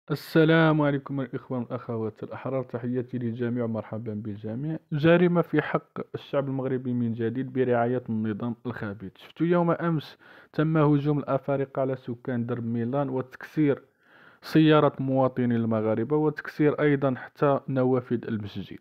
السلام عليكم الإخوة والأخوات الأحرار، تحياتي للجميع ومرحبا بالجميع. جريمة في حق الشعب المغربي من جديد برعاية النظام الخبيث. شفتوا يوم أمس تم هجوم الأفارقة على سكان درب ميلان وتكسير سيارة مواطنين المغاربة وتكسير أيضا حتى نوافذ المسجد.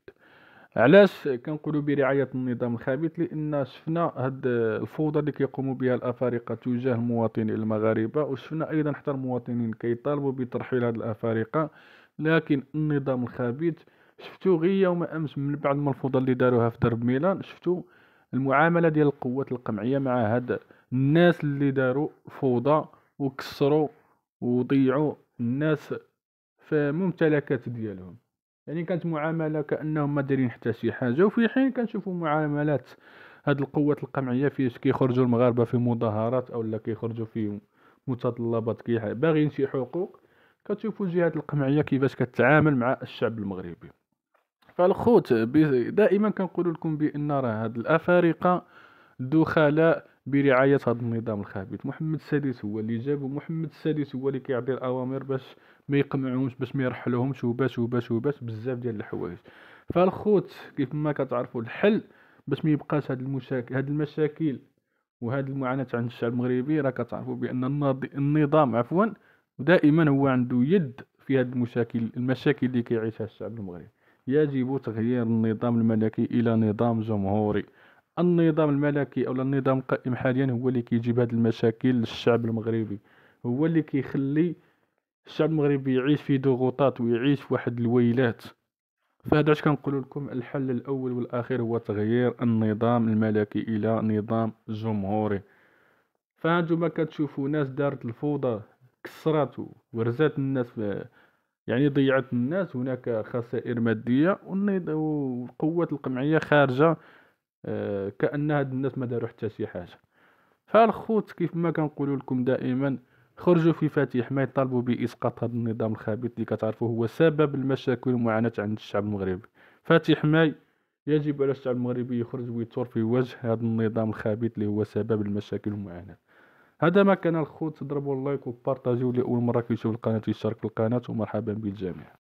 علاش كنقولوا برعاية النظام الخبيث؟ لأن شفنا هاد الفوضى اللي كيقوموا بها الأفارقة تجاه المواطنين المغاربة، وشفنا أيضا حتى المواطنين كيطالبوا بترحيل هاد الأفارقة. لكن النظام الخبيث شفتو غير يوم أمس من بعد ما الفوضى اللي داروها في درب ميلان، شفتو المعاملة ديال القوات القمعية مع هاد الناس اللي داروا فوضى وكسروا وضيعوا الناس في ممتلكات ديالهم. يعني كانت معاملة كأنهم ما دايرين حتى شي حاجة، وفي حين كنشوفوا معاملات هاد القوات القمعية فاش كيخرجوا المغاربة في مظاهرات أو لا كيخرجوا في متطلبات باغيين شي حقوق، كتشوفوا الجهات القمعية كيفاش كتعامل مع الشعب المغربي. فالخوت دائما كنقول لكم بأن راه هاد الأفارقة دخلاء برعاية هذا النظام الخبيث. محمد السادس هو اللي جاب، ومحمد السادس هو اللي كيعطي الأوامر باش ما يقمعوهمش، باش ما يرحلوهمش، وباش بزاف ديال الحوايج. فالخوت كيف ما كتعرفوا الحل باش ما يبقاش هاد المشاكل وهاد المعاناة عند الشعب المغربي، راه كتعرفوا بأن النظام دائما هو عنده يد في هاد المشاكل اللي كيعيشها الشعب المغربي. يجب تغيير النظام الملكي إلى نظام جمهوري. النظام الملكي أو النظام القائم حاليا هو اللي كيجيب هاد المشاكل للشعب المغربي، هو اللي كيخلي الشعب المغربي يعيش في ضغوطات ويعيش في واحد الويلات. فهذا اش كنقول لكم، الحل الأول والأخير هو تغيير النظام الملكي إلى نظام جمهوري. فهانتوما كتشوفوا ناس دارت الفوضى، كسرات ورزات الناس يعني ضيعت الناس، هناك خسائر مادية، والقوات القمعية خارجة كأن هاد الناس ما داروا حتى شي حاجة. فالخوت كيف ما كنقول لكم دائما، خرجوا في فاتح ما يطالبوا بإسقاط هذا النظام الخبيث اللي كتعرفوا هو سبب المشاكل والمعاناة عند الشعب المغربي. فاتح ماي يجب على الشعب المغربي يخرج ويثور في وجه هذا النظام الخبيث اللي هو سبب المشاكل والمعاناة. هذا ما كان الخوت، ضربوا اللايك وبارطاجيو، لأول مرة كيشوف القناة يشترك في القناة، ومرحبا بالجميع.